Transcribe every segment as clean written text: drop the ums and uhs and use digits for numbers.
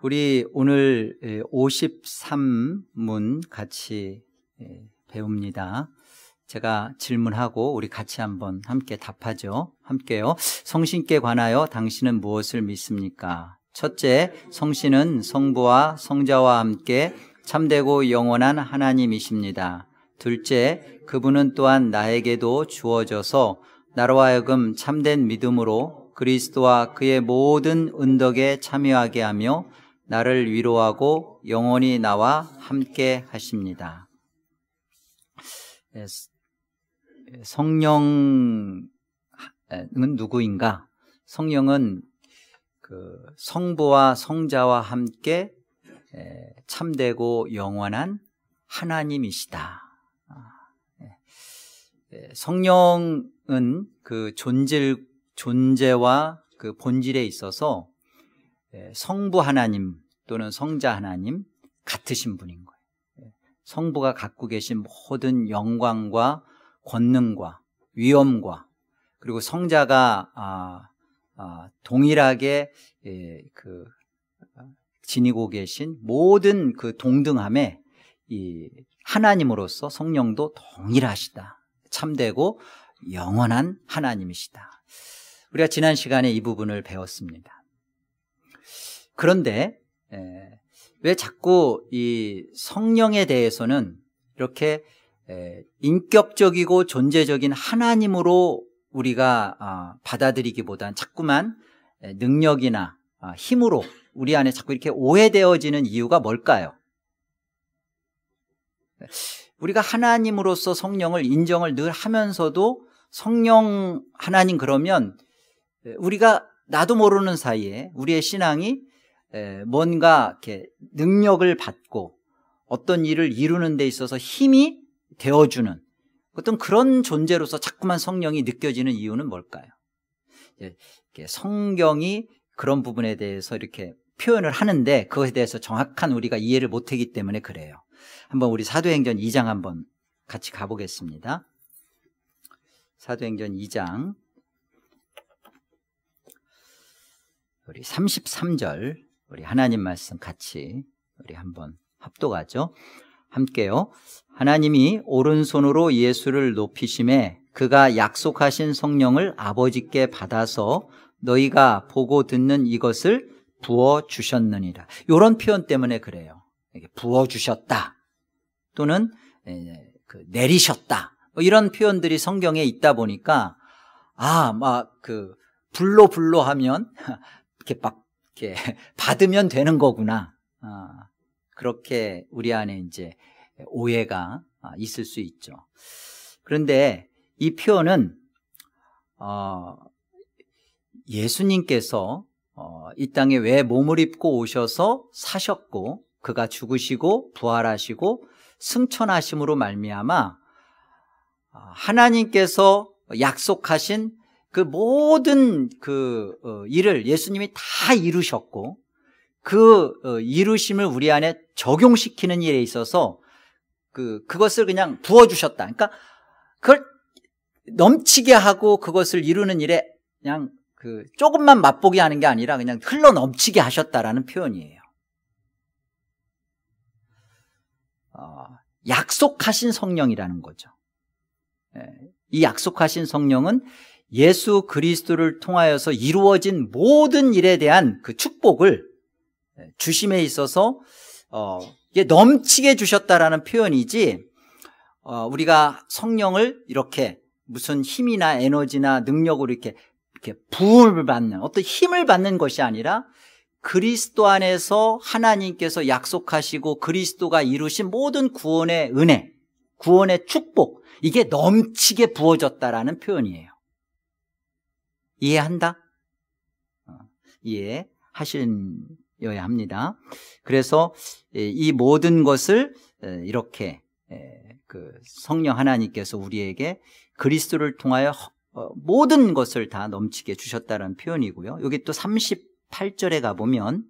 우리 오늘 53문 같이 배웁니다. 제가 질문하고 우리 같이 한번 함께 답하죠. 함께요. 성신께 관하여 당신은 무엇을 믿습니까? 첫째, 성신은 성부와 성자와 함께 참되고 영원한 하나님이십니다. 둘째, 그분은 또한 나에게도 주어져서 나로 하여금 참된 믿음으로 그리스도와 그의 모든 은덕에 참여하게 하며 나를 위로하고 영원히 나와 함께 하십니다. 성령은 누구인가? 성령은 성부와 성자와 함께 참되고 영원한 하나님이시다. 성령은 그 존재와 그 본질에 있어서 성부 하나님 또는 성자 하나님 같으신 분인 거예요. 성부가 갖고 계신 모든 영광과 권능과 위엄과, 그리고 성자가 동일하게 지니고 계신 모든 그 동등함에 이 하나님으로서 성령도 동일하시다. 참되고 영원한 하나님이시다. 우리가 지난 시간에 이 부분을 배웠습니다. 그런데 왜 자꾸 이 성령에 대해서는 이렇게 인격적이고 존재적인 하나님으로 우리가 받아들이기보단 자꾸만 능력이나 힘으로 우리 안에 자꾸 이렇게 오해되어지는 이유가 뭘까요? 우리가 하나님으로서 성령을 인정을 늘 하면서도 성령 하나님 그러면 우리가 나도 모르는 사이에 우리의 신앙이 뭔가 이렇게 능력을 받고 어떤 일을 이루는 데 있어서 힘이 되어주는 어떤 그런 존재로서 자꾸만 성령이 느껴지는 이유는 뭘까요? 성경이 그런 부분에 대해서 이렇게 표현을 하는데 그것에 대해서 정확한 우리가 이해를 못하기 때문에 그래요. 한번 우리 사도행전 2장 한번 같이 가보겠습니다. 사도행전 2장 우리 33절 우리 하나님 말씀 같이 우리 한번 합독하죠. 함께요. 하나님이 오른손으로 예수를 높이심에 그가 약속하신 성령을 아버지께 받아서 너희가 보고 듣는 이것을 부어주셨느니라. 이런 표현 때문에 그래요. 부어주셨다 또는 내리셨다 이런 표현들이 성경에 있다 보니까 불로 하면 이렇게 받으면 되는 거구나. 그렇게 우리 안에 이제 오해가 있을 수 있죠. 그런데 이 표현은 예수님께서 이 땅에 왜 몸을 입고 오셔서 사셨고 그가 죽으시고 부활하시고 승천하심으로 말미암아 하나님께서 약속하신 그 모든 일을 예수님이 다 이루셨고 그 이루심을 우리 안에 적용시키는 일에 있어서 그것을 그냥 부어주셨다. 그러니까 그걸 넘치게 하고 그것을 이루는 일에 그냥 조금만 맛보게 하는 게 아니라 그냥 흘러 넘치게 하셨다라는 표현이에요. 약속하신 성령이라는 거죠. 이 약속하신 성령은 예수 그리스도를 통하여서 이루어진 모든 일에 대한 그 축복을 주심에 있어서 이게 넘치게 주셨다라는 표현이지, 우리가 성령을 이렇게 무슨 힘이나 에너지나 능력으로 이렇게 부음을 받는 어떤 힘을 받는 것이 아니라 그리스도 안에서 하나님께서 약속하시고 그리스도가 이루신 모든 구원의 은혜, 구원의 축복, 이게 넘치게 부어졌다라는 표현이에요. 이해한다? 이해하셔야 합니다. 그래서 이 모든 것을 이렇게 성령 하나님께서 우리에게 그리스도를 통하여 모든 것을 다 넘치게 주셨다는 표현이고요. 여기 또 38절에 가보면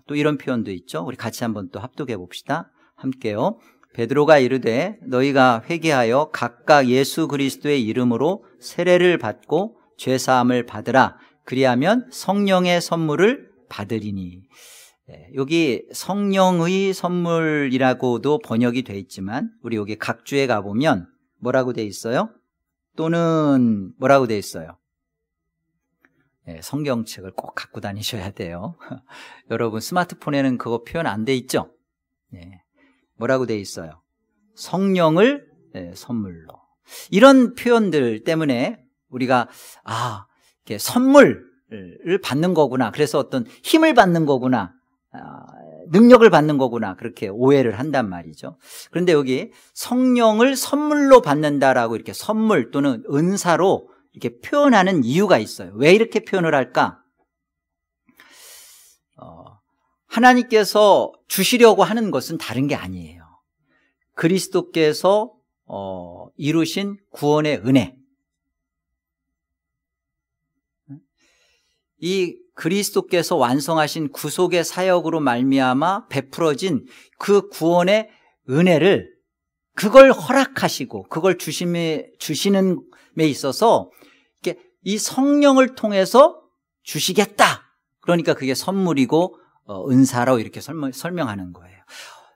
또 이런 표현도 있죠. 우리 같이 한번 또 합독해 봅시다. 함께요. 베드로가 이르되 너희가 회개하여 각각 예수 그리스도의 이름으로 세례를 받고 죄사함을 받으라. 그리하면 성령의 선물을 받으리니. 여기 성령의 선물이라고도 번역이 되어 있지만 우리 여기 각주에 가보면 뭐라고 되어 있어요? 또는 뭐라고 되어 있어요? 성경책을 꼭 갖고 다니셔야 돼요. 여러분 스마트폰에는 그거 표현 안 돼 있죠? 뭐라고 되어 있어요? 성령을 선물로. 이런 표현들 때문에 우리가 이렇게 선물을 받는 거구나, 그래서 어떤 힘을 받는 거구나, 능력을 받는 거구나, 그렇게 오해를 한단 말이죠. 그런데 여기 성령을 선물로 받는다라고 이렇게 선물 또는 은사로 이렇게 표현하는 이유가 있어요. 왜 이렇게 표현을 할까? 하나님께서 주시려고 하는 것은 다른 게 아니에요. 그리스도께서 이루신 구원의 은혜, 이 그리스도께서 완성하신 구속의 사역으로 말미암아 베풀어진 그 구원의 은혜를, 그걸 허락하시고 그걸 주시는 데 있어서 이렇게 이 성령을 통해서 주시겠다, 그러니까 그게 선물이고 은사로 이렇게 설명하는 거예요.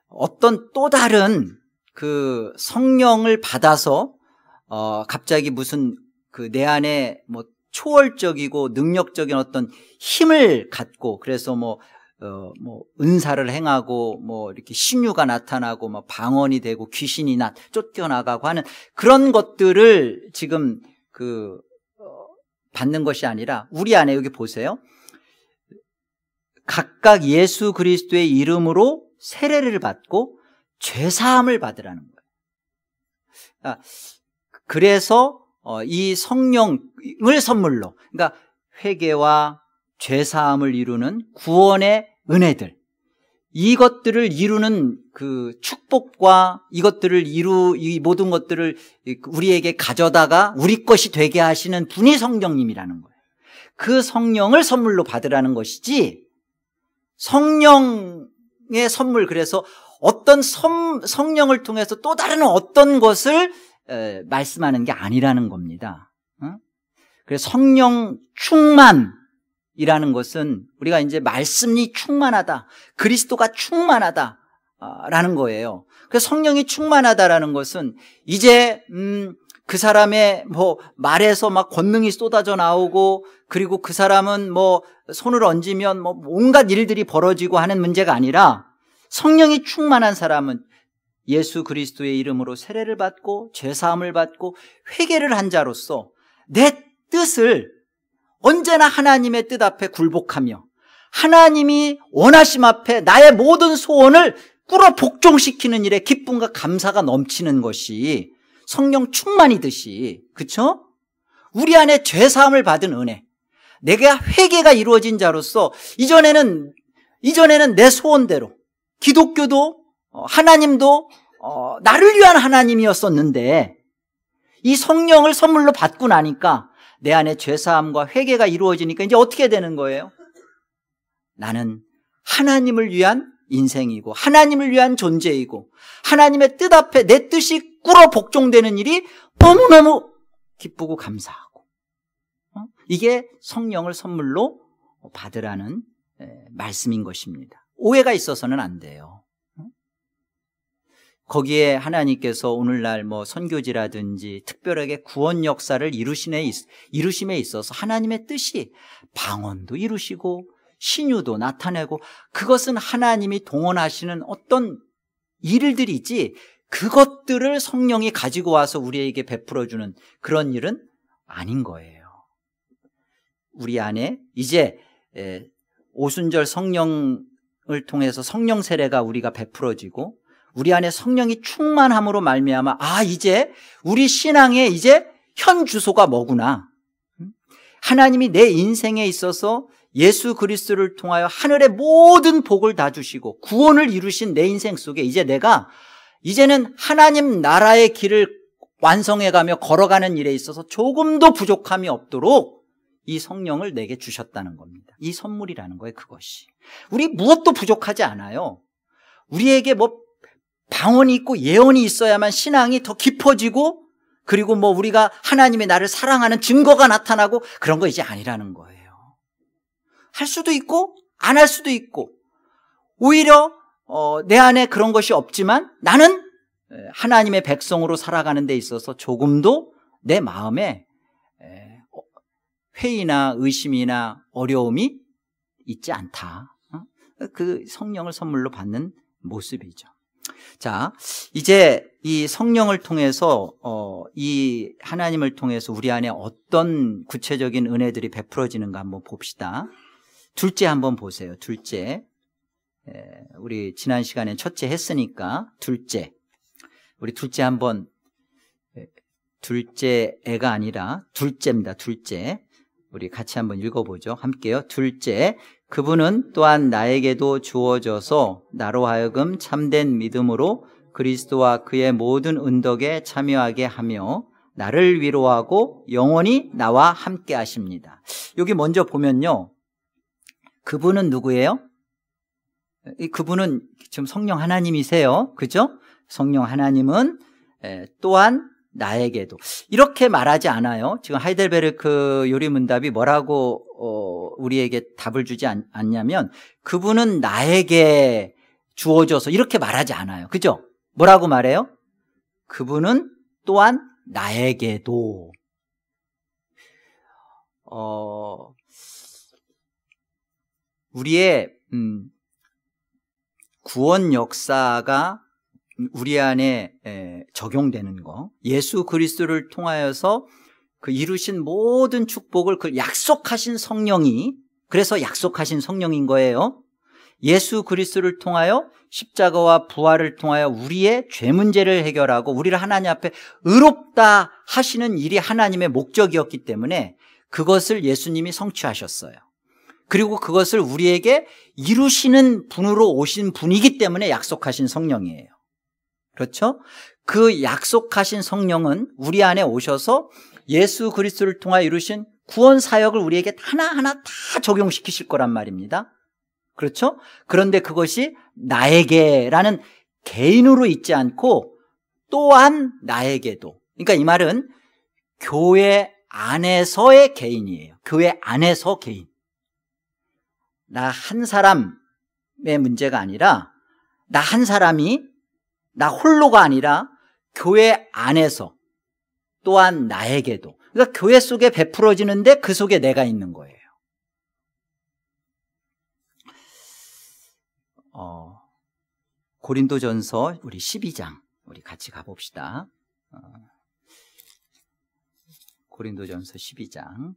어떤 또 다른 그 성령을 받아서 갑자기 무슨 그 내 안에 뭐 초월적이고 능력적인 어떤 힘을 갖고, 그래서 뭐 은사를 행하고 뭐 이렇게 신유가 나타나고 뭐 방언이 되고 귀신이 쫓겨나가고 하는 그런 것들을 지금 받는 것이 아니라 우리 안에, 여기 보세요, 각각 예수 그리스도의 이름으로 세례를 받고 죄사함을 받으라는 거예요. 그래서 이 성령을 선물로, 그러니까 회개와 죄사함을 이루는 구원의 은혜들, 이것들을 이루는 그 축복과 이 모든 것들을 우리에게 가져다가 우리 것이 되게 하시는 분이 성령님이라는 거예요. 그 성령을 선물로 받으라는 것이지, 성령의 선물, 그래서 어떤 성령을 통해서 또 다른 어떤 것을 말씀하는 게 아니라는 겁니다. 그래서 성령 충만이라는 것은 우리가 이제 말씀이 충만하다, 그리스도가 충만하다라는 거예요. 그래서 성령이 충만하다라는 것은 이제 그 사람의 뭐 말에서 막 권능이 쏟아져 나오고, 그리고 그 사람은 뭐 손을 얹으면 뭐 온갖 일들이 벌어지고 하는 문제가 아니라, 성령이 충만한 사람은 예수 그리스도의 이름으로 세례를 받고 죄사함을 받고 회개를 한 자로서 내 뜻을 언제나 하나님의 뜻 앞에 굴복하며 하나님이 원하심 앞에 나의 모든 소원을 꿇어 복종시키는 일에 기쁨과 감사가 넘치는 것이 성령 충만이듯이, 그렇죠? 우리 안에 죄사함을 받은 은혜, 내가 회개가 이루어진 자로서 이전에는 내 소원대로 기독교도 하나님도 나를 위한 하나님이었었는데, 이 성령을 선물로 받고 나니까 내 안에 죄사함과 회개가 이루어지니까 이제 어떻게 되는 거예요? 나는 하나님을 위한 인생이고 하나님을 위한 존재이고 하나님의 뜻 앞에 내 뜻이 꿇어 복종되는 일이 너무너무 기쁘고 감사하고, 이게 성령을 선물로 받으라는 말씀인 것입니다. 오해가 있어서는 안 돼요. 거기에 하나님께서 오늘날 뭐 선교지라든지 특별하게 구원 역사를 이루심에 있어서 하나님의 뜻이 방언도 이루시고 신유도 나타내고, 그것은 하나님이 동원하시는 어떤 일들이지, 그것들을 성령이 가지고 와서 우리에게 베풀어주는 그런 일은 아닌 거예요. 우리 안에 이제 오순절 성령을 통해서 성령 세례가 우리가 베풀어지고, 우리 안에 성령이 충만함으로 말미암아 이제 우리 신앙의 이제 현 주소가 뭐구나, 하나님이 내 인생에 있어서 예수 그리스도를 통하여 하늘의 모든 복을 다 주시고 구원을 이루신 내 인생 속에 이제는 하나님 나라의 길을 완성해가며 걸어가는 일에 있어서 조금도 부족함이 없도록 이 성령을 내게 주셨다는 겁니다. 이 선물이라는 거예요. 그것이 우리 무엇도 부족하지 않아요. 우리에게 뭐 방언이 있고 예언이 있어야만 신앙이 더 깊어지고, 그리고 뭐 우리가 하나님의 나를 사랑하는 증거가 나타나고, 그런 거 이제 아니라는 거예요. 할 수도 있고 안 할 수도 있고, 오히려 내 안에 그런 것이 없지만 나는 하나님의 백성으로 살아가는 데 있어서 조금도 내 마음에 회의나 의심이나 어려움이 있지 않다. 그 성령을 선물로 받는 모습이죠. 자, 이제 이 성령을 통해서 이 하나님을 통해서 우리 안에 어떤 구체적인 은혜들이 베풀어지는가 한번 봅시다. 둘째 한번 보세요. 둘째. 우리 지난 시간에 첫째 했으니까 둘째. 우리 둘째 한번, 둘째 애가 아니라 둘째입니다. 둘째. 우리 같이 한번 읽어보죠. 함께요. 둘째, 그분은 또한 나에게도 주어져서 나로 하여금 참된 믿음으로 그리스도와 그의 모든 은덕에 참여하게 하며 나를 위로하고 영원히 나와 함께 하십니다. 여기 먼저 보면요. 그분은 누구예요? 그분은 지금 성령 하나님이세요. 그죠? 성령 하나님은 또한 나에게도 이렇게 말하지 않아요. 지금 하이델베르크 요리문답이 뭐라고 우리에게 답을 주지 않냐면 그분은 나에게 주어져서 이렇게 말하지 않아요. 그죠? 뭐라고 말해요? 그분은 또한 나에게도 우리의 구원 역사가 우리 안에 적용되는 거, 예수 그리스도를 통하여서 그 이루신 모든 축복을 그 약속하신 성령이, 그래서 약속하신 성령인 거예요. 예수 그리스도를 통하여 십자가와 부활을 통하여 우리의 죄 문제를 해결하고 우리를 하나님 앞에 의롭다 하시는 일이 하나님의 목적이었기 때문에 그것을 예수님이 성취하셨어요. 그리고 그것을 우리에게 이루시는 분으로 오신 분이기 때문에 약속하신 성령이에요. 그렇죠? 그 약속하신 성령은 우리 안에 오셔서 예수 그리스도를 통하여 이루신 구원 사역을 우리에게 하나하나 다 적용시키실 거란 말입니다. 그렇죠? 그런데 그것이 나에게라는 개인으로 있지 않고 또한 나에게도. 그러니까 이 말은 교회 안에서의 개인이에요. 교회 안에서 개인. 나 한 사람의 문제가 아니라 나 한 사람이 나 홀로가 아니라 교회 안에서 또한 나에게도. 그러니까 교회 속에 베풀어지는데 그 속에 내가 있는 거예요. 고린도전서 우리 12장 우리 같이 가봅시다. 고린도전서 12장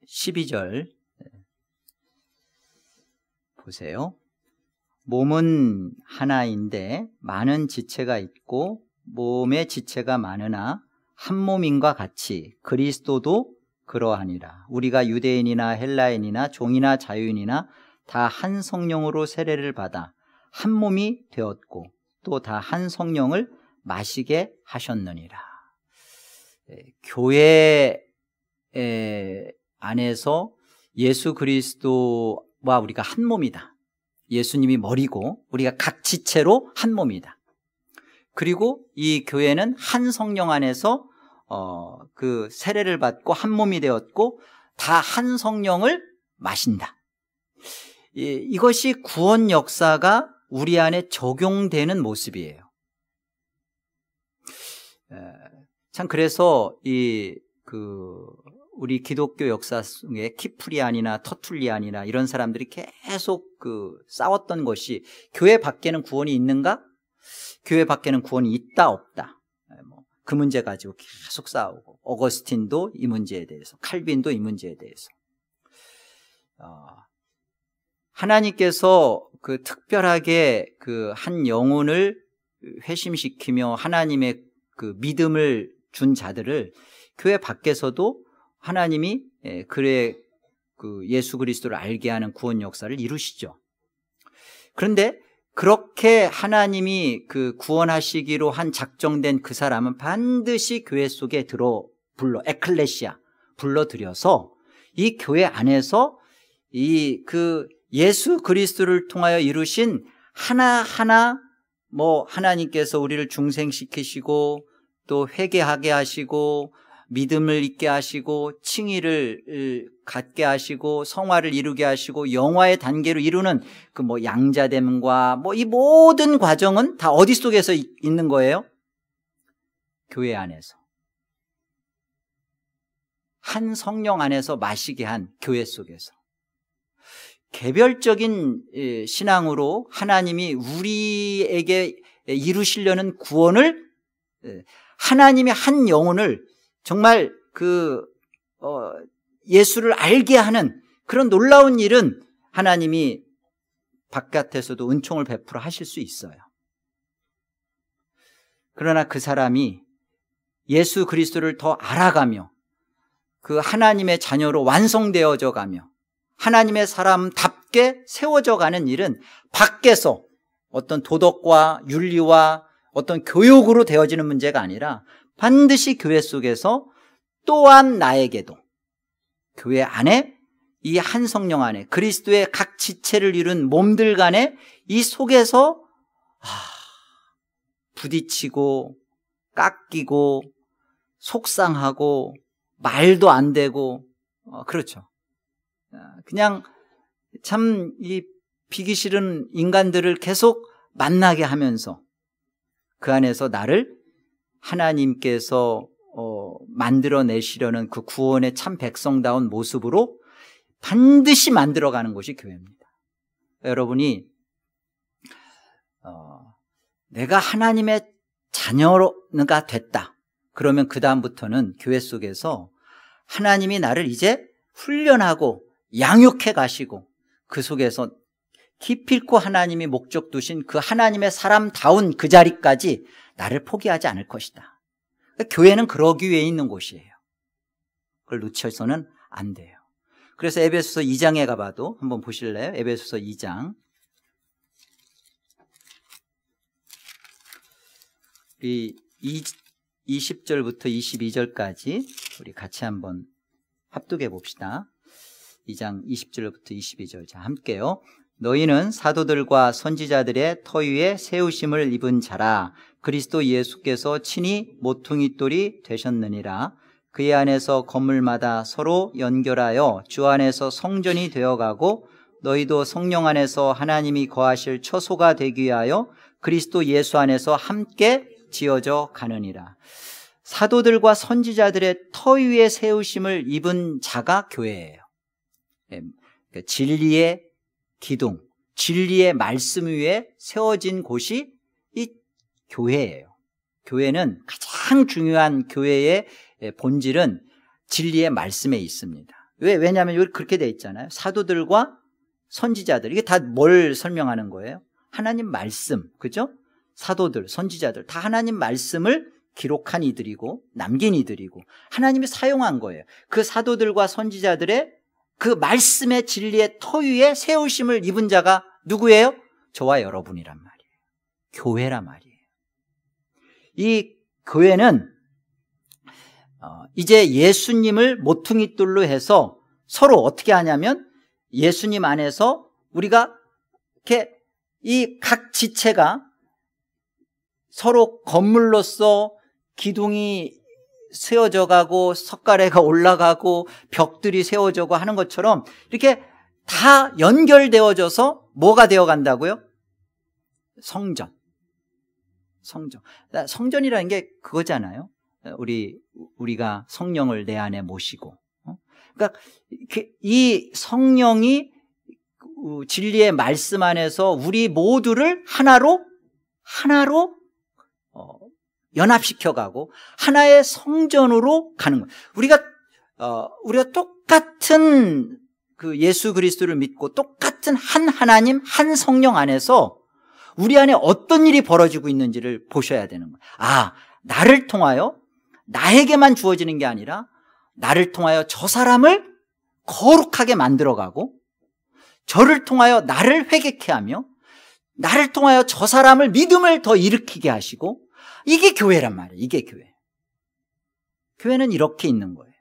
12절 보세요. 몸은 하나인데 많은 지체가 있고 몸의 지체가 많으나 한 몸인과 같이 그리스도도 그러하니라. 우리가 유대인이나 헬라인이나 종이나 자유인이나 다 한 성령으로 세례를 받아 한 몸이 되었고 또 다 한 성령을 마시게 하셨느니라. 교회 안에서 예수 그리스도와 우리가 한 몸이다. 예수님이 머리고 우리가 각 지체로 한 몸이다. 그리고 이 교회는 한 성령 안에서 그 세례를 받고 한 몸이 되었고 다 한 성령을 마신다. 이것이 구원 역사가 우리 안에 적용되는 모습이에요. 참 그래서 우리 기독교 역사 속에 키프리안이나 터툴리안이나 이런 사람들이 계속 싸웠던 것이 교회 밖에는 구원이 있는가? 교회 밖에는 구원이 있다 없다. 그 문제 가지고 계속 싸우고 어거스틴도 이 문제에 대해서, 칼빈도 이 문제에 대해서. 하나님께서 특별하게 한 영혼을 회심시키며 하나님의 믿음을 준 자들을 교회 밖에서도 하나님이 그의 예수 그리스도를 알게 하는 구원 역사를 이루시죠. 그런데 그렇게 하나님이 구원하시기로 한 작정된 그 사람은 반드시 교회 속에 에클레시아 불러들여서 이 교회 안에서 예수 그리스도를 통하여 이루신 하나하나 하나님께서 우리를 중생시키시고 또 회개하게 하시고 믿음을 있게 하시고 칭의를 갖게 하시고 성화를 이루게 하시고 영화의 단계로 이루는 그 뭐 양자됨과 뭐 이 모든 과정은 다 어디 속에서 있는 거예요? 교회 안에서. 한 성령 안에서 마시게 한 교회 속에서. 개별적인 신앙으로 하나님이 우리에게 이루시려는 구원을, 하나님의 한 영혼을 정말 예수를 알게 하는 그런 놀라운 일은 하나님이 바깥에서도 은총을 베풀어 하실 수 있어요. 그러나 그 사람이 예수 그리스도를 더 알아가며 그 하나님의 자녀로 완성되어져 가며 하나님의 사람답게 세워져 가는 일은 밖에서 어떤 도덕과 윤리와 어떤 교육으로 되어지는 문제가 아니라 반드시 교회 속에서 또한 나에게도 교회 안에 이 한 성령 안에 그리스도의 각 지체를 이룬 몸들 간에 이 속에서 부딪히고 깎이고 속상하고 말도 안 되고 그렇죠. 그냥 참 이 비기 싫은 인간들을 계속 만나게 하면서 그 안에서 나를 하나님께서 만들어내시려는 그 구원의 참 백성다운 모습으로 반드시 만들어가는 것이 교회입니다. 여러분이 내가 하나님의 자녀가 됐다 그러면 그 다음부터는 교회 속에서 하나님이 나를 이제 훈련하고 양육해 가시고 그 속에서 기필코 하나님이 목적 두신 그 하나님의 사람다운 그 자리까지 나를 포기하지 않을 것이다. 교회는 그러기 위해 있는 곳이에요. 그걸 놓쳐서는 안 돼요. 그래서 에베소서 2장에 가봐도 한번 보실래요? 에베소서 2장. 우리 20절부터 22절까지 우리 같이 한번 합독해 봅시다. 2장 20절부터 22절. 자, 함께요. 너희는 사도들과 선지자들의 터 위에 세우심을 입은 자라. 그리스도 예수께서 친히 모퉁이 돌이 되셨느니라. 그의 안에서 건물마다 서로 연결하여 주 안에서 성전이 되어가고 너희도 성령 안에서 하나님이 거하실 처소가 되기 위하여 그리스도 예수 안에서 함께 지어져 가느니라. 사도들과 선지자들의 터 위에 세우심을 입은 자가 교회예요. 진리의 기둥, 진리의 말씀 위에 세워진 곳이 이 교회예요. 교회는 가장 중요한 교회의 본질은 진리의 말씀에 있습니다. 왜냐하면 여기 그렇게 돼 있잖아요. 사도들과 선지자들, 이게 다 뭘 설명하는 거예요? 하나님 말씀, 그죠? 사도들, 선지자들 다 하나님 말씀을 기록한 이들이고 남긴 이들이고 하나님이 사용한 거예요. 그 사도들과 선지자들의 그 말씀의 진리의 터 위에 세우심을 입은 자가 누구예요? 저와 여러분이란 말이에요. 교회란 말이에요. 이 교회는 이제 예수님을 모퉁이돌로 해서 서로 어떻게 하냐면 예수님 안에서 우리가 이렇게 이 각 지체가 서로 건물로서 기둥이 세워져 가고 석가래가 올라가고 벽들이 세워져고 하는 것처럼 이렇게 다 연결되어져서 뭐가 되어 간다고요? 성전. 성전이라는 게 그거잖아요. 우리가 성령을 내 안에 모시고. 그러니까 이 성령이 진리의 말씀 안에서 우리 모두를 하나로 연합시켜가고 하나의 성전으로 가는 거예요. 우리가 똑같은 그 예수 그리스도를 믿고 똑같은 한 하나님, 한 성령 안에서 우리 안에 어떤 일이 벌어지고 있는지를 보셔야 되는 거예요. 나를 통하여 나에게만 주어지는 게 아니라 나를 통하여 저 사람을 거룩하게 만들어가고 저를 통하여 나를 회개케 하며 나를 통하여 저 사람을 믿음을 더 일으키게 하시고 이게 교회란 말이에요. 이게 교회. 교회는 이렇게 있는 거예요.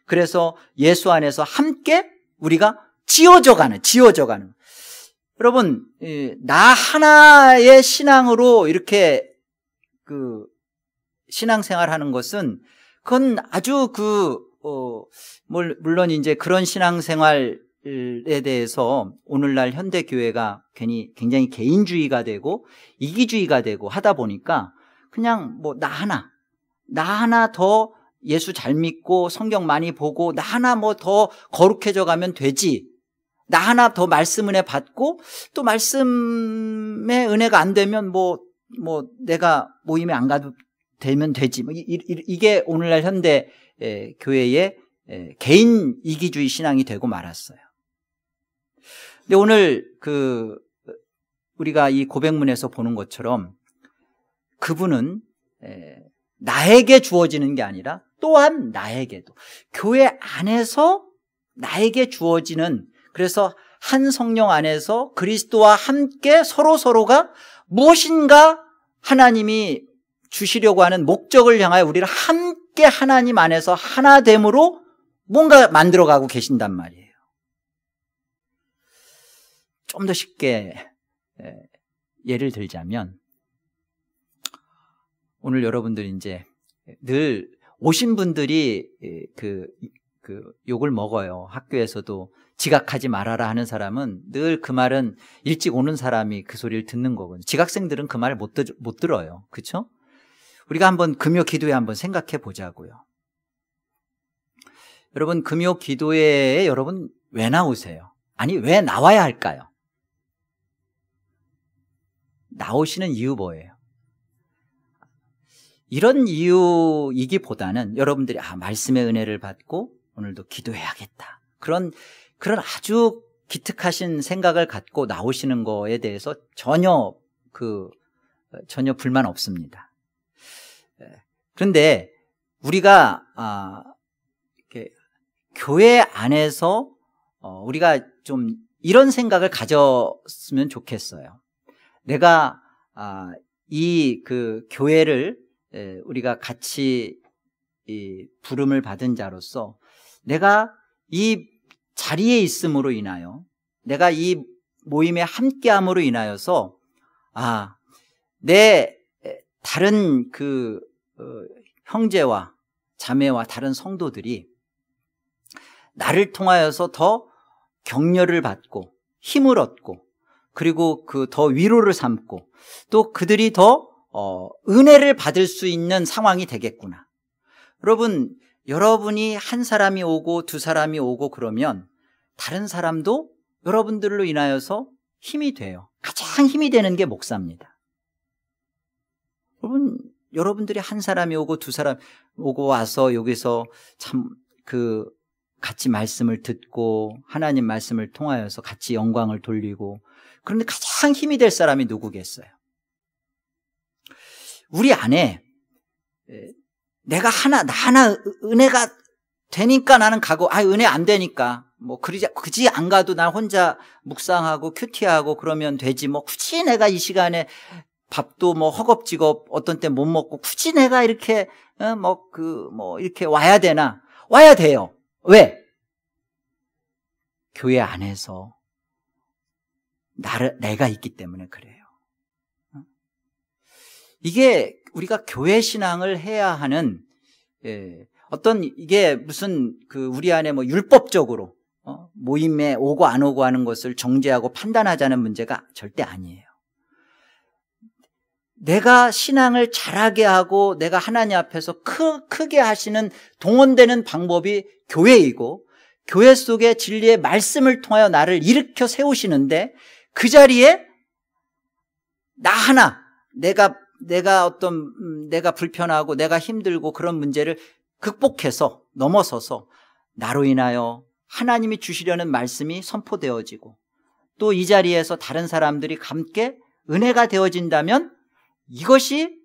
그래서 예수 안에서 함께 우리가 지어져 가는. 여러분, 나 하나의 신앙으로 이렇게 신앙생활 하는 것은 그건 아주 물론 이제 그런 신앙생활에 대해서 오늘날 현대교회가 괜히 굉장히 개인주의가 되고 이기주의가 되고 하다 보니까 그냥 뭐 나 하나 더 예수 잘 믿고 성경 많이 보고 나 하나 뭐 더 거룩해져 가면 되지, 나 하나 더 말씀 은혜 받고 또 말씀의 은혜가 안 되면 뭐 내가 모임에 안 가도 되면 되지, 이게 오늘날 현대 교회의 개인 이기주의 신앙이 되고 말았어요. 근데 오늘 우리가 이 고백문에서 보는 것처럼 그분은 나에게 주어지는 게 아니라 또한 나에게도, 교회 안에서 나에게 주어지는, 그래서 한 성령 안에서 그리스도와 함께 서로가 무엇인가 하나님이 주시려고 하는 목적을 향하여 우리를 함께 하나님 안에서 하나됨으로 뭔가 만들어가고 계신단 말이에요. 좀 더 쉽게 예를 들자면, 오늘 여러분들이 이제 늘 오신 분들이 욕을 먹어요. 학교에서도 지각하지 말아라 하는 사람은 늘 그 말은 일찍 오는 사람이 그 소리를 듣는 거거든요. 지각생들은 그 말을 못 들어요. 그렇죠? 우리가 한번 금요 기도회 한번 생각해 보자고요. 여러분, 금요 기도회에 여러분 왜 나오세요? 아니, 왜 나와야 할까요? 나오시는 이유 뭐예요? 이런 이유이기보다는 여러분들이 말씀의 은혜를 받고 오늘도 기도해야겠다, 그런 아주 기특하신 생각을 갖고 나오시는 거에 대해서 전혀 불만 없습니다. 그런데 우리가 이렇게 교회 안에서 우리가 좀 이런 생각을 가졌으면 좋겠어요. 내가 이 교회를 우리가 같이 부름을 받은 자로서 내가 이 자리에 있음으로 인하여, 내가 이 모임에 함께함으로 인하여서 내 다른 형제와 자매와 다른 성도들이 나를 통하여서 더 격려를 받고 힘을 얻고, 그리고 더 위로를 삼고, 또 그들이 더 은혜를 받을 수 있는 상황이 되겠구나. 여러분이 한 사람이 오고 두 사람이 오고 그러면 다른 사람도 여러분들로 인하여서 힘이 돼요. 가장 힘이 되는 게 목사입니다. 여러분들이 한 사람이 오고 두 사람 오고 와서 여기서 참 같이 말씀을 듣고 하나님 말씀을 통하여서 같이 영광을 돌리고, 그런데 가장 힘이 될 사람이 누구겠어요? 우리 안에 나 하나 은혜가 되니까 나는 가고, 은혜 안 되니까 굳이 안 가도 나 혼자 묵상하고 큐티하고 그러면 되지, 굳이 내가 이 시간에 밥도 허겁지겁 어떤 때 못 먹고 굳이 내가 이렇게 이렇게 와야 되나? 와야 돼요. 왜? 교회 안에서 내가 있기 때문에 그래요. 이게 우리가 교회 신앙을 해야 하는 이게 무슨 우리 안에 율법적으로 모임에 오고 안 오고 하는 것을 정죄하고 판단하자는 문제가 절대 아니에요. 내가 신앙을 잘하게 하고 내가 하나님 앞에서 크게 하시는 동원되는 방법이 교회이고, 교회 속에 진리의 말씀을 통하여 나를 일으켜 세우시는데, 그 자리에 나 하나 내가 불편하고 내가 힘들고 그런 문제를 극복해서 넘어서서 나로 인하여 하나님이 주시려는 말씀이 선포되어지고, 또 이 자리에서 다른 사람들이 함께 은혜가 되어진다면 이것이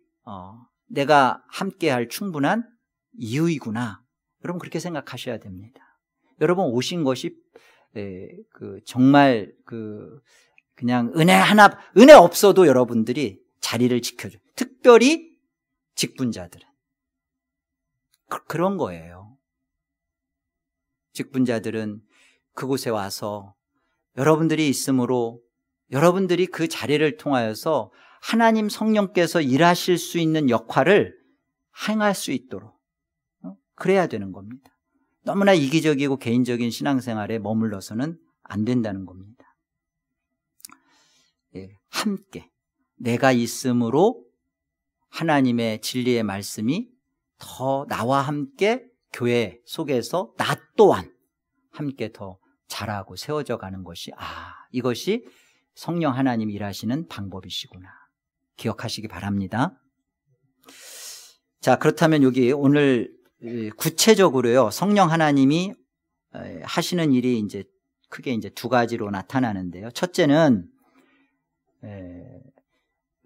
내가 함께할 충분한 이유이구나. 여러분, 그렇게 생각하셔야 됩니다. 여러분 오신 것이 정말 그냥 은혜 없어도 여러분들이 자리를 지켜줘. 특별히 직분자들은 그런 거예요. 직분자들은 그곳에 와서 여러분들이 있으므로 여러분들이 그 자리를 통하여서 하나님 성령께서 일하실 수 있는 역할을 행할 수 있도록 그래야 되는 겁니다. 너무나 이기적이고 개인적인 신앙생활에 머물러서는 안 된다는 겁니다. 예, 함께 내가 있음으로 하나님의 진리의 말씀이 더 나와 함께 교회 속에서 나 또한 함께 더 자라고 세워져 가는 것이 이것이 성령 하나님이 일하시는 방법이시구나 기억하시기 바랍니다. 자, 그렇다면 여기 오늘 구체적으로요 성령 하나님이 하시는 일이 이제 크게 이제 두 가지로 나타나는데요. 첫째는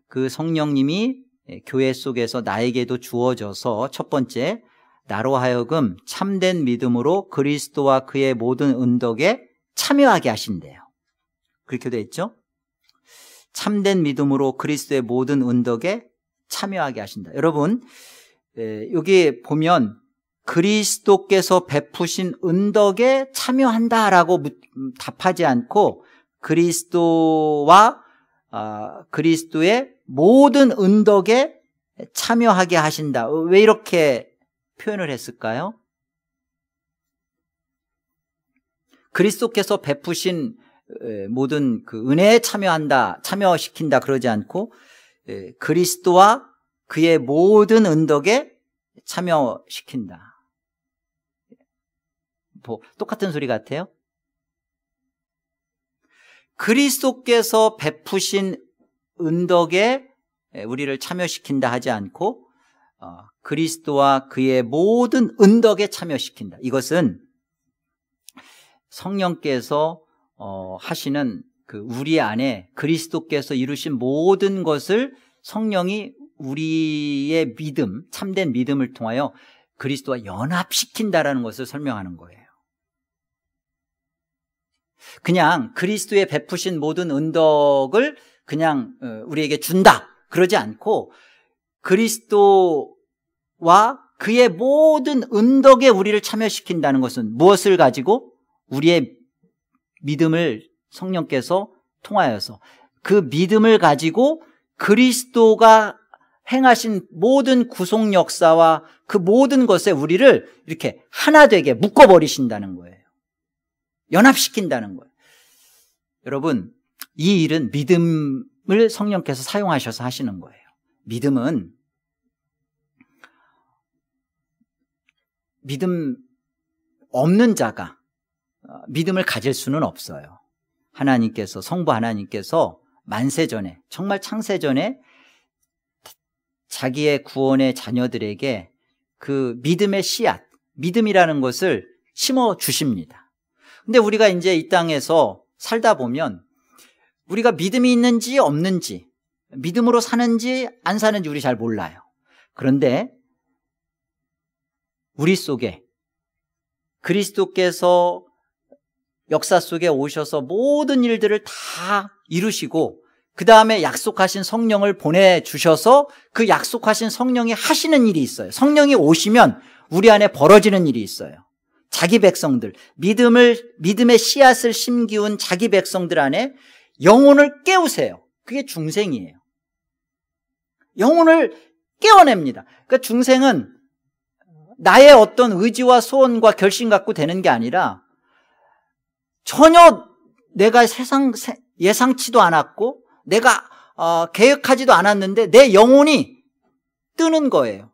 그 성령님이 교회 속에서 나에게도 주어져서 첫 번째, 나로 하여금 참된 믿음으로 그리스도와 그의 모든 은덕에 참여하게 하신대요. 그렇게 되어 있죠? 참된 믿음으로 그리스도의 모든 은덕에 참여하게 하신다. 여러분, 여기 보면 그리스도께서 베푸신 은덕에 참여한다라고 답하지 않고 그리스도와 그리스도의 모든 은덕에 참여하게 하신다. 왜 이렇게 표현을 했을까요? 그리스도께서 베푸신 모든 그 은혜에 참여시킨다 그러지 않고 그리스도와 그의 모든 은덕에 참여시킨다. 똑같은 소리 같아요? 그리스도께서 베푸신 은덕에 우리를 참여시킨다 하지 않고 그리스도와 그의 모든 은덕에 참여시킨다. 이것은 성령께서 하시는 그 우리 안에 그리스도께서 이루신 모든 것을 성령이 우리의 믿음, 참된 믿음을 통하여 그리스도와 연합시킨다라는 것을 설명하는 거예요. 그냥 그리스도의 베푸신 모든 은덕을 그냥 우리에게 준다 그러지 않고 그리스도와 그의 모든 은덕에 우리를 참여시킨다는 것은 무엇을 가지고? 우리의 믿음을 성령께서 통하여서 그 믿음을 가지고 그리스도가 행하신 모든 구속 역사와 그 모든 것에 우리를 이렇게 하나 되게 묶어버리신다는 거예요. 연합시킨다는 거예요. 여러분, 이 일은 믿음을 성령께서 사용하셔서 하시는 거예요. 믿음은 믿음 없는 자가 믿음을 가질 수는 없어요. 하나님께서, 성부 하나님께서 만세전에, 정말 창세전에 자기의 구원의 자녀들에게 그 믿음의 씨앗, 믿음이라는 것을 심어 주십니다. 근데 우리가 이제 이 땅에서 살다 보면 우리가 믿음이 있는지 없는지, 믿음으로 사는지 안 사는지 우리 잘 몰라요. 그런데 우리 속에 그리스도께서 역사 속에 오셔서 모든 일들을 다 이루시고 그 다음에 약속하신 성령을 보내주셔서 그 약속하신 성령이 하시는 일이 있어요. 성령이 오시면 우리 안에 벌어지는 일이 있어요. 자기 백성들, 믿음의 씨앗을 심기운 자기 백성들 안에 영혼을 깨우세요. 그게 중생이에요. 영혼을 깨워냅니다. 그러니까 중생은 나의 어떤 의지와 소원과 결심 갖고 되는 게 아니라 전혀 내가 예상치도 않았고 내가 계획하지도 않았는데 내 영혼이 뜨는 거예요.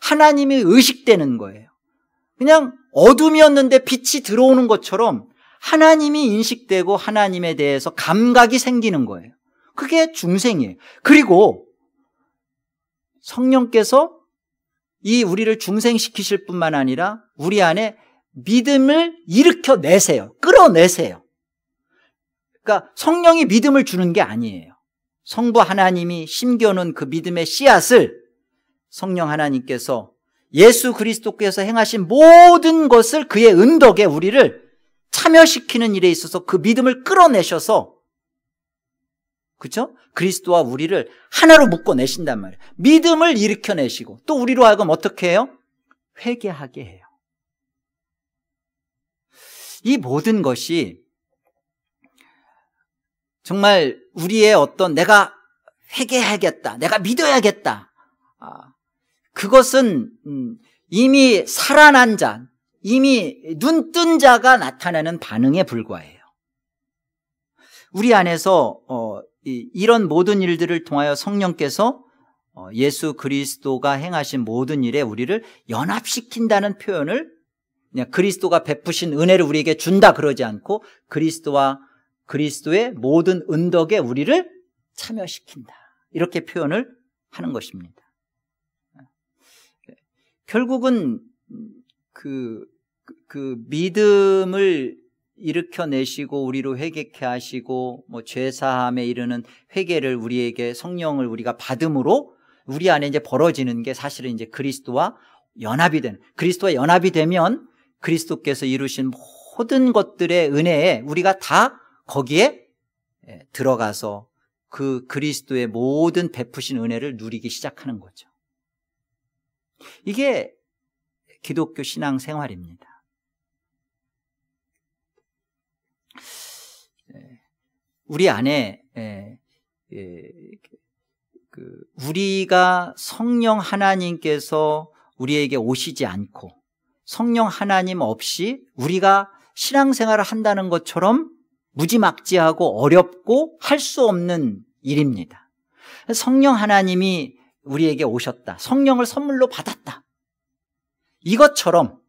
하나님이 의식되는 거예요. 그냥 어둠이었는데 빛이 들어오는 것처럼 하나님이 인식되고 하나님에 대해서 감각이 생기는 거예요. 그게 중생이에요. 그리고 성령께서 이 우리를 중생시키실 뿐만 아니라 우리 안에 믿음을 일으켜내세요. 끌어내세요. 그러니까 성령이 믿음을 주는 게 아니에요. 성부 하나님이 심겨놓은 그 믿음의 씨앗을 성령 하나님께서 예수 그리스도께서 행하신 모든 것을 그의 은덕에 우리를 참여시키는 일에 있어서 그 믿음을 끌어내셔서, 그렇죠? 그리스도와 우리를 하나로 묶어내신단 말이에요. 믿음을 일으켜내시고 또 우리로 하여금 어떻게 해요? 회개하게 해요. 이 모든 것이 정말 우리의 어떤 내가 회개해야겠다, 내가 믿어야겠다, 그것은 이미 살아난 자, 이미 눈 뜬 자가 나타내는 반응에 불과해요. 우리 안에서 이런 모든 일들을 통하여 성령께서 예수 그리스도가 행하신 모든 일에 우리를 연합시킨다는 표현을 그냥 그리스도가 베푸신 은혜를 우리에게 준다 그러지 않고 그리스도와 그리스도의 모든 은덕에 우리를 참여시킨다, 이렇게 표현을 하는 것입니다. 결국은 그 믿음을 일으켜내시고 우리로 회개케 하시고 죄사함에 이르는 회개를 우리에게 성령을 우리가 받음으로 우리 안에 이제 벌어지는 게 사실은 이제 그리스도와 연합이 되면 그리스도께서 이루신 모든 것들의 은혜에 우리가 다 거기에 들어가서 그 그리스도의 모든 베푸신 은혜를 누리기 시작하는 거죠. 이게 기독교 신앙 생활입니다. 우리 안에 우리가 성령 하나님께서 우리에게 오시지 않고 성령 하나님 없이 우리가 신앙생활을 한다는 것처럼 무지막지하고 어렵고 할 수 없는 일입니다. 성령 하나님이 우리에게 오셨다, 성령을 선물로 받았다, 이것처럼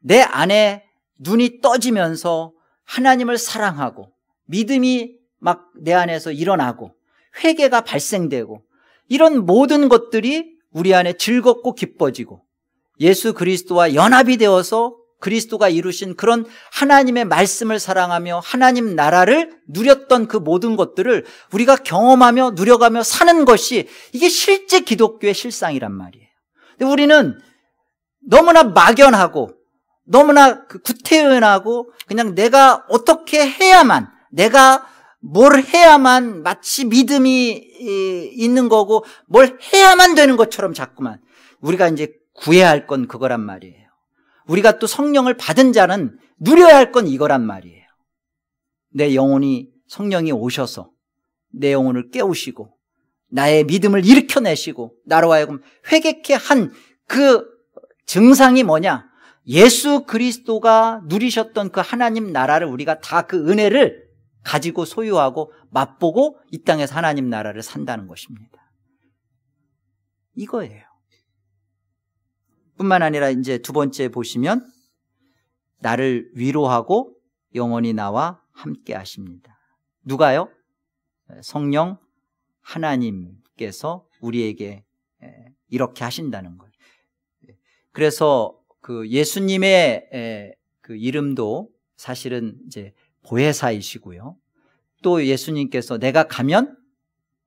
내 안에 눈이 떠지면서 하나님을 사랑하고 믿음이 막 내 안에서 일어나고 회개가 발생되고 이런 모든 것들이 우리 안에 즐겁고 기뻐지고 예수 그리스도와 연합이 되어서 그리스도가 이루신 그런 하나님의 말씀을 사랑하며 하나님 나라를 누렸던 그 모든 것들을 우리가 경험하며 누려가며 사는 것이 이게 실제 기독교의 실상이란 말이에요. 근데 우리는 너무나 막연하고 너무나 구태연하고 그냥 내가 어떻게 해야만, 내가 뭘 해야만 마치 믿음이 있는 거고 뭘 해야만 되는 것처럼 자꾸만 우리가 이제 구해야 할 건 그거란 말이에요. 우리가 또 성령을 받은 자는 누려야 할 건 이거란 말이에요. 내 영혼이 성령이 오셔서 내 영혼을 깨우시고 나의 믿음을 일으켜내시고 나로 하여금 회개케 한 그 증상이 뭐냐? 예수 그리스도가 누리셨던 그 하나님 나라를 우리가 다 그 은혜를 가지고 소유하고 맛보고 이 땅에서 하나님 나라를 산다는 것입니다. 이거예요. 뿐만 아니라 이제 두 번째 보시면 나를 위로하고 영원히 나와 함께 하십니다. 누가요? 성령 하나님께서 우리에게 이렇게 하신다는 거예요. 그래서 그 예수님의 그 이름도 사실은 이제 보혜사이시고요. 또 예수님께서 내가 가면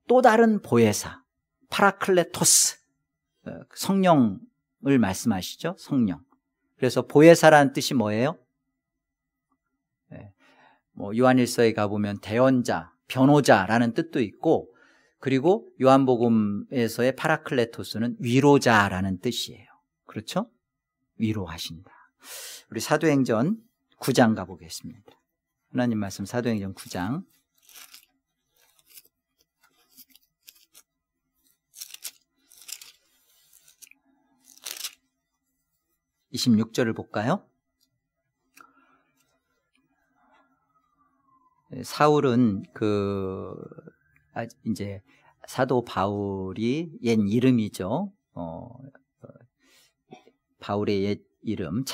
또 다른 보혜사, 파라클레토스, 성령을 말씀하시죠. 성령. 그래서 보혜사라는 뜻이 뭐예요? 요한일서에 가보면 대언자, 변호자라는 뜻도 있고, 그리고 요한복음에서의 파라클레토스는 위로자라는 뜻이에요. 그렇죠? 위로하신다. 우리 사도행전 9장 가보겠습니다. 하나님 말씀 사도행전 9장 26절을 볼까요? 사울은 이제 사도 바울이 옛 이름이죠. 바울의 옛 이름,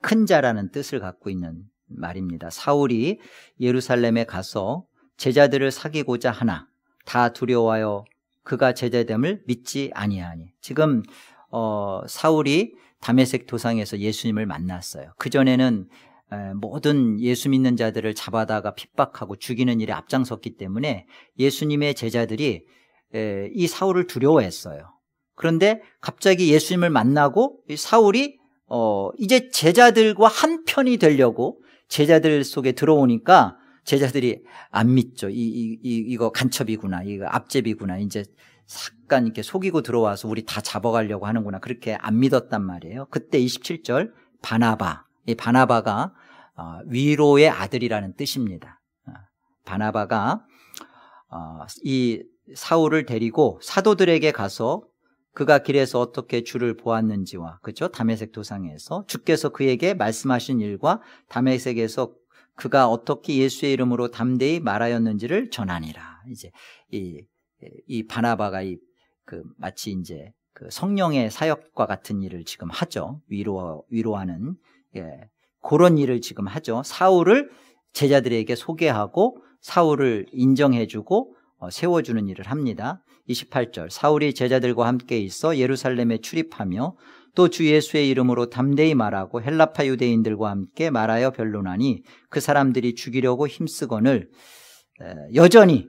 큰 자라는 뜻을 갖고 있는 말입니다. 사울이 예루살렘에 가서 제자들을 사귀고자 하나 다 두려워하여 그가 제자됨을 믿지 아니하니. 지금 사울이 다메섹 도상에서 예수님을 만났어요. 그전에는 모든 예수 믿는 자들을 잡아다가 핍박하고 죽이는 일에 앞장섰기 때문에 예수님의 제자들이 이 사울을 두려워했어요. 그런데 갑자기 예수님을 만나고 사울이 이제 제자들과 한 편이 되려고 제자들 속에 들어오니까 제자들이 안 믿죠. 이거 간첩이구나, 이거 앞제비구나, 이제 잠깐 이렇게 속이고 들어와서 우리 다 잡아가려고 하는구나, 그렇게 안 믿었단 말이에요. 그때 27절 바나바, 이 바나바가 위로의 아들이라는 뜻입니다. 바나바가 이 사울을 데리고 사도들에게 가서 그가 길에서 어떻게 주를 보았는지와, 그죠? 다메섹 도상에서 주께서 그에게 말씀하신 일과 다메섹에서 그가 어떻게 예수의 이름으로 담대히 말하였는지를 전하니라. 이제 이 바나바가 마치 이제 그 성령의 사역과 같은 일을 지금 하죠. 위로하는, 그런 일을 지금 하죠. 사울을 제자들에게 소개하고 사울을 인정해주고 세워주는 일을 합니다. 28절, 사울이 제자들과 함께 있어 예루살렘에 출입하며 또 주 예수의 이름으로 담대히 말하고 헬라파 유대인들과 함께 말하여 변론하니 그 사람들이 죽이려고 힘쓰거늘, 여전히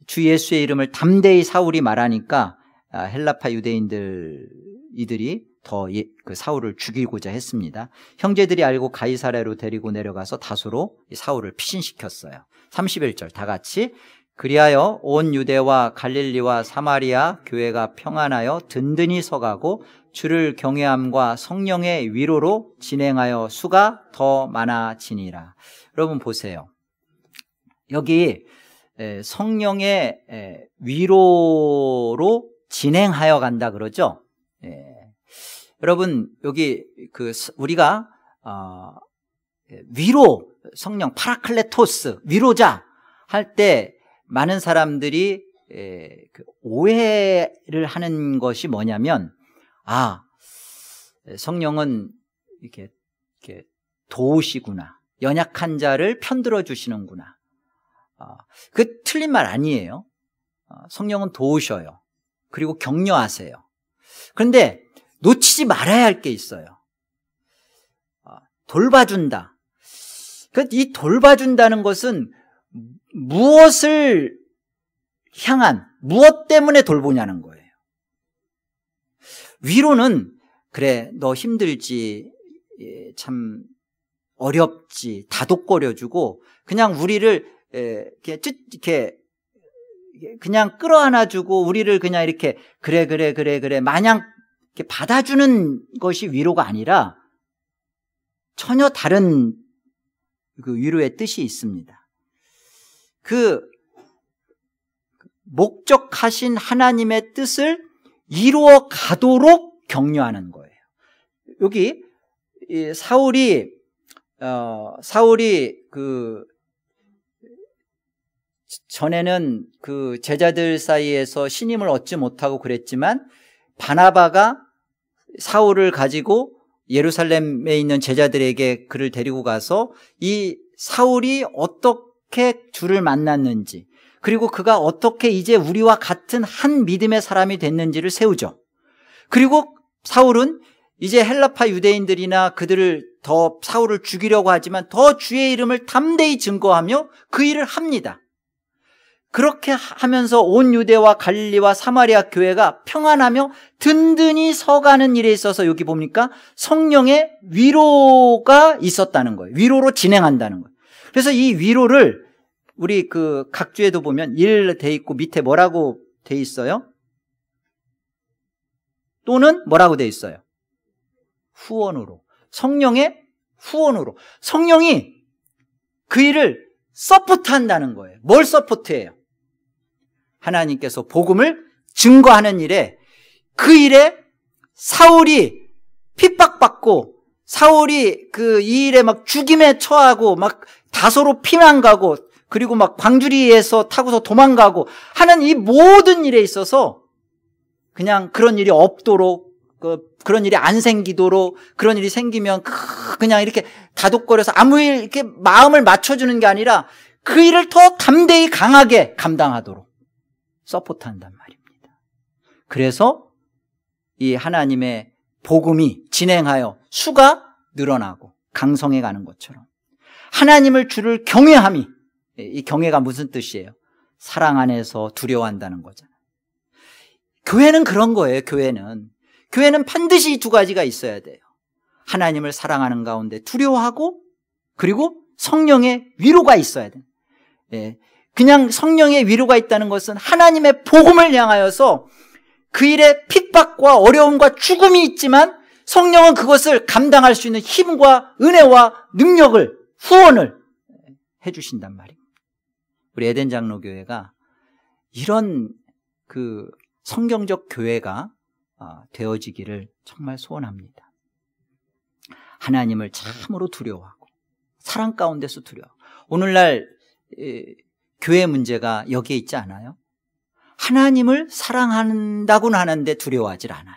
주 예수의 이름을 담대히 사울이 말하니까 헬라파 이들이 더 그 사울을 죽이고자 했습니다. 형제들이 알고 가이사랴로 데리고 내려가서 다소로 사울을 피신시켰어요. 31절 다 같이, 그리하여 온 유대와 갈릴리와 사마리아 교회가 평안하여 든든히 서가고 주를 경외함과 성령의 위로로 진행하여 수가 더 많아지니라. 여러분 보세요. 여기 성령의 위로로 진행하여 간다 그러죠. 여러분 여기 우리가 위로, 성령 파라클레토스, 위로자 할 때 많은 사람들이 오해를 하는 것이 뭐냐면, 성령은 이렇게 도우시구나, 연약한 자를 편들어 주시는구나. 그 틀린 말 아니에요. 성령은 도우셔요. 그리고 격려하세요. 그런데 놓치지 말아야 할 게 있어요. 돌봐준다. 이 돌봐준다는 것은 무엇을 향한, 무엇 때문에 돌보냐는 거예요. 위로는, 그래 너 힘들지, 참 어렵지, 다독거려주고 그냥 우리를 이렇게 그냥 끌어안아주고 우리를 그냥 이렇게 그래 마냥 이렇게 받아주는 것이 위로가 아니라 전혀 다른 그 위로의 뜻이 있습니다. 그 목적하신 하나님의 뜻을 이루어 가도록 격려하는 거예요. 여기 사울이 전에는 그 제자들 사이에서 신임을 얻지 못하고 그랬지만, 바나바가 사울을 가지고 예루살렘에 있는 제자들에게 그를 데리고 가서 이 사울이 어떻게 주를 만났는지, 그리고 그가 어떻게 이제 우리와 같은 한 믿음의 사람이 됐는지를 세우죠. 그리고 사울은 이제 헬라파 유대인들이나 그들을 더 사울을 죽이려고 하지만 더 주의 이름을 담대히 증거하며 그 일을 합니다. 그렇게 하면서 온 유대와 갈릴리와 사마리아 교회가 평안하며 든든히 서가는 일에 있어서 여기 봅니까? 성령의 위로가 있었다는 거예요. 위로로 진행한다는 거예요. 그래서 이 위로를 우리 그 각주에도 보면 일 돼 있고 밑에 뭐라고 돼 있어요? 또는 뭐라고 돼 있어요? 후원으로. 성령의 후원으로. 성령이 그 일을 서포트한다는 거예요. 뭘 서포트해요? 하나님께서 복음을 증거하는 일에, 그 일에 사울이 핍박받고 사울이 이 일에 막 죽임에 처하고 막 다소로 피난 가고 그리고 막 광주리에서 타고서 도망가고 하는 이 모든 일에 있어서 그냥 그런 일이 없도록, 그런 일이 안 생기도록, 그런 일이 생기면 그냥 이렇게 다독거려서 아무 일 이렇게 마음을 맞춰주는 게 아니라 그 일을 더 담대히 강하게 감당하도록 서포트한단 말입니다. 그래서 이 하나님의 복음이 진행하여 수가 늘어나고 강성해 가는 것처럼 하나님을 주를 경외함이, 이 경외가 무슨 뜻이에요? 사랑 안에서 두려워한다는 거잖아요. 교회는 그런 거예요. 교회는 반드시 두 가지가 있어야 돼요. 하나님을 사랑하는 가운데 두려워하고, 그리고 성령의 위로가 있어야 돼요. 그냥 성령의 위로가 있다는 것은 하나님의 복음을 향하여서 그 일에 핍박과 어려움과 죽음이 있지만 성령은 그것을 감당할 수 있는 힘과 은혜와 능력을, 후원을 해주신단 말입니다. 우리 에덴 장로교회가 이런 성경적 교회가 되어지기를 정말 소원합니다. 하나님을 참으로 두려워하고 사랑 가운데서 두려워하고. 오늘날 교회 문제가 여기에 있지 않아요? 하나님을 사랑한다고는 하는데 두려워하질 않아요.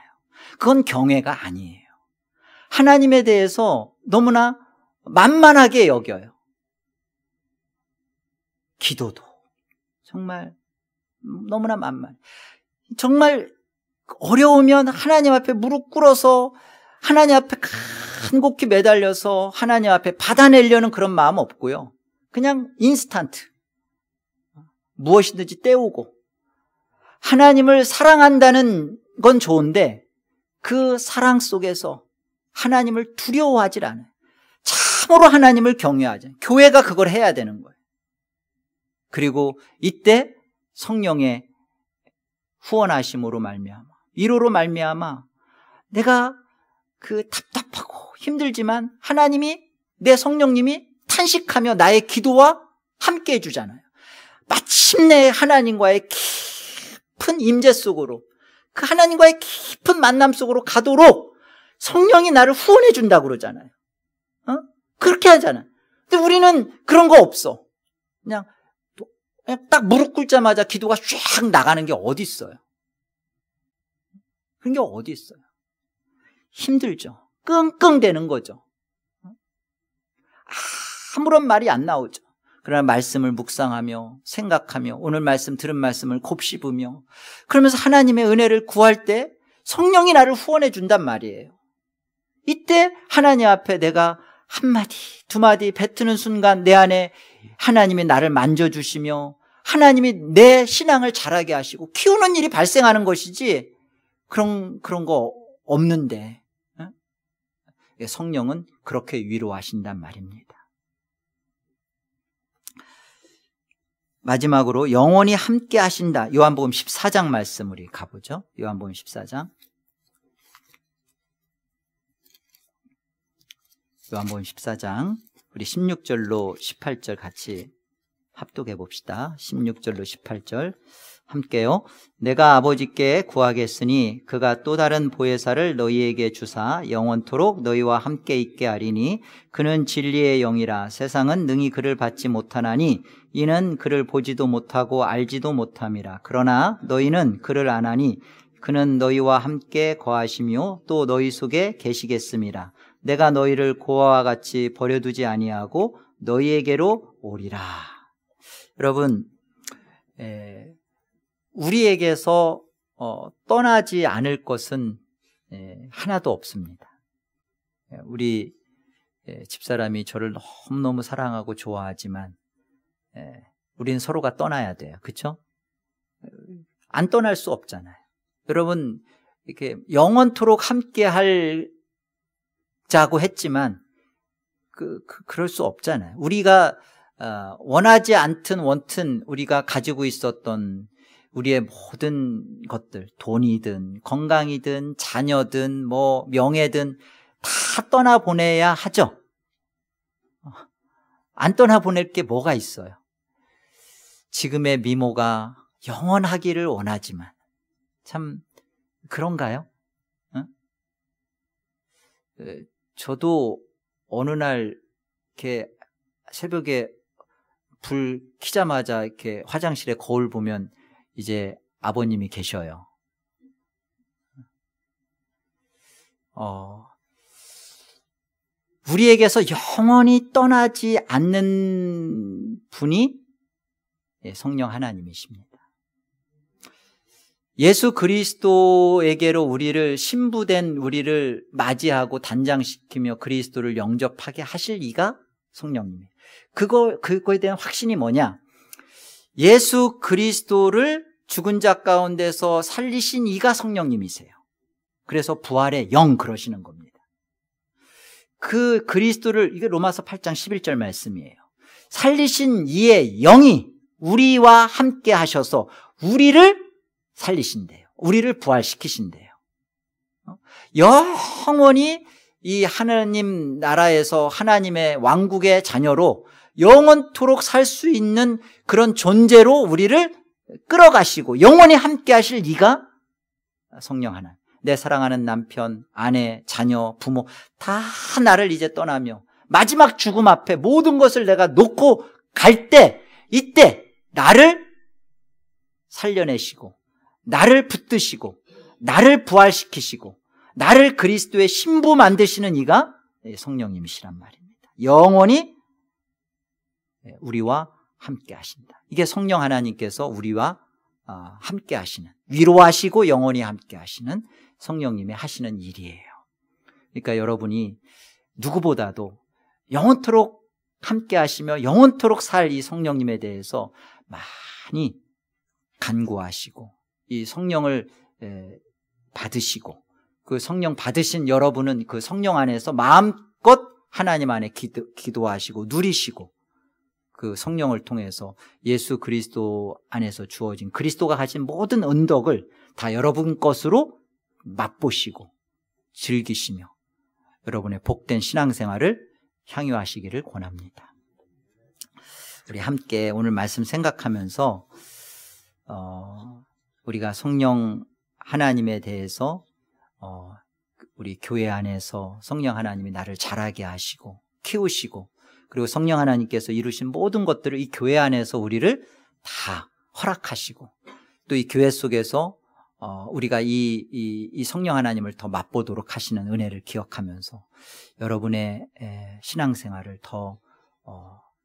그건 경외가 아니에요. 하나님에 대해서 너무나 만만하게 여겨요. 기도도 정말 너무나 만만해. 정말 어려우면 하나님 앞에 무릎 꿇어서 하나님 앞에 간곡히 매달려서 하나님 앞에 받아내려는 그런 마음 없고요. 그냥 인스턴트 무엇이든지 때우고. 하나님을 사랑한다는 건 좋은데 그 사랑 속에서 하나님을 두려워하질 않아요. 참으로 하나님을 경외하죠. 교회가 그걸 해야 되는 거예요. 그리고 이때 성령의 후원하심으로 말미암아, 위로로 말미암아 내가 그 답답하고 힘들지만 하나님이, 내 성령님이 탄식하며 나의 기도와 함께 해주잖아요. 마침내 하나님과의 깊은 임재 속으로, 그 하나님과의 깊은 만남 속으로 가도록 성령이 나를 후원해 준다고 그러잖아요. 그렇게 하잖아요. 근데 우리는 그런 거 없어. 그냥 딱 무릎 꿇자마자 기도가 쫙 나가는 게 어디 있어요? 그런 게 어디 있어요? 힘들죠. 끙끙대는 거죠. 아무런 말이 안 나오죠. 그러나 말씀을 묵상하며 생각하며 오늘 말씀 들은 말씀을 곱씹으며 그러면서 하나님의 은혜를 구할 때 성령이 나를 후원해 준단 말이에요. 이때 하나님 앞에 내가 한마디 두마디 뱉는 순간 내 안에 하나님이 나를 만져주시며 하나님이 내 신앙을 자라게 하시고 키우는 일이 발생하는 것이지 그런 거 없는데 성령은 그렇게 위로하신단 말입니다. 마지막으로 영원히 함께 하신다. 요한복음 14장 말씀 우리 가보죠. 요한복음 14장. 요한복음 14장 우리 16절로 18절 같이 합독해 봅시다. 16절로 18절 함께요. 내가 아버지께 구하겠으니 그가 또 다른 보혜사를 너희에게 주사 영원토록 너희와 함께 있게 하리니 그는 진리의 영이라. 세상은 능히 그를 받지 못하나니 이는 그를 보지도 못하고 알지도 못함이라. 그러나 너희는 그를 아나니 그는 너희와 함께 거하시며 또 너희 속에 계시겠음이라. 내가 너희를 고아와 같이 버려두지 아니하고 너희에게로 오리라. 여러분, 우리에게서 떠나지 않을 것은 하나도 없습니다. 우리 집사람이 저를 너무너무 사랑하고 좋아하지만 우리는 서로가 떠나야 돼요. 그렇죠? 안 떠날 수 없잖아요. 여러분, 이렇게 영원토록 함께 하자고 했지만 그럴 수 없잖아요. 우리가 원하지 않든 원튼 우리가 가지고 있었던 우리의 모든 것들, 돈이든 건강이든 자녀든 뭐 명예든 다 떠나보내야 하죠. 안 떠나보낼 게 뭐가 있어요? 지금의 미모가 영원하기를 원하지만 참 그런가요? 저도 어느 날 이렇게 새벽에 불 켜자마자 이렇게 화장실에 거울 보면 이제 아버님이 계셔요. 우리에게서 영원히 떠나지 않는 분이 성령 하나님이십니다. 예수 그리스도에게로 우리를 신부된 우리를 맞이하고 단장시키며 그리스도를 영접하게 하실 이가 성령님이에요. 그거에 대한 확신이 뭐냐? 예수 그리스도를 죽은 자 가운데서 살리신 이가 성령님이세요. 그래서 부활의 영 그러시는 겁니다. 그 그리스도를, 이게 로마서 8장 11절 말씀이에요. 살리신 이의 영이 우리와 함께 하셔서 우리를 살리신대요. 우리를 부활시키신대요. 영원히 이 하나님 나라에서 하나님의 왕국의 자녀로 영원토록 살 수 있는 그런 존재로 우리를 끌어가시고 영원히 함께 하실 이가 성령 하나님. 내 사랑하는 남편, 아내, 자녀, 부모 다 나를 이제 떠나며 마지막 죽음 앞에 모든 것을 내가 놓고 갈 때, 이때 나를 살려내시고 나를 붙드시고 나를 부활시키시고 나를 그리스도의 신부 만드시는 이가 성령님이시란 말입니다. 영원히 우리와 함께 하신다. 이게 성령 하나님께서 우리와 함께 하시는, 위로하시고 영원히 함께 하시는 성령님이 하시는 일이에요. 그러니까 여러분이 누구보다도 영원토록 함께 하시며 영원토록 살 이 성령님에 대해서 많이 간구하시고 이 성령을 받으시고, 그 성령 받으신 여러분은 그 성령 안에서 마음껏 하나님 안에 기도하시고 누리시고, 그 성령을 통해서 예수 그리스도 안에서 주어진 그리스도가 가진 모든 언덕을 다 여러분 것으로 맛보시고 즐기시며 여러분의 복된 신앙생활을 향유하시기를 권합니다. 우리 함께 오늘 말씀 생각하면서 우리가 성령 하나님에 대해서 우리 교회 안에서 성령 하나님이 나를 자라게 하시고 키우시고, 그리고 성령 하나님께서 이루신 모든 것들을 이 교회 안에서 우리를 다 허락하시고, 또 이 교회 속에서 우리가 이 성령 하나님을 더 맛보도록 하시는 은혜를 기억하면서 여러분의 신앙생활을 더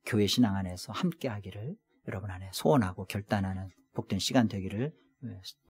교회 신앙 안에서 함께 하기를 여러분 안에 소원하고 결단하는 복된 시간 되기를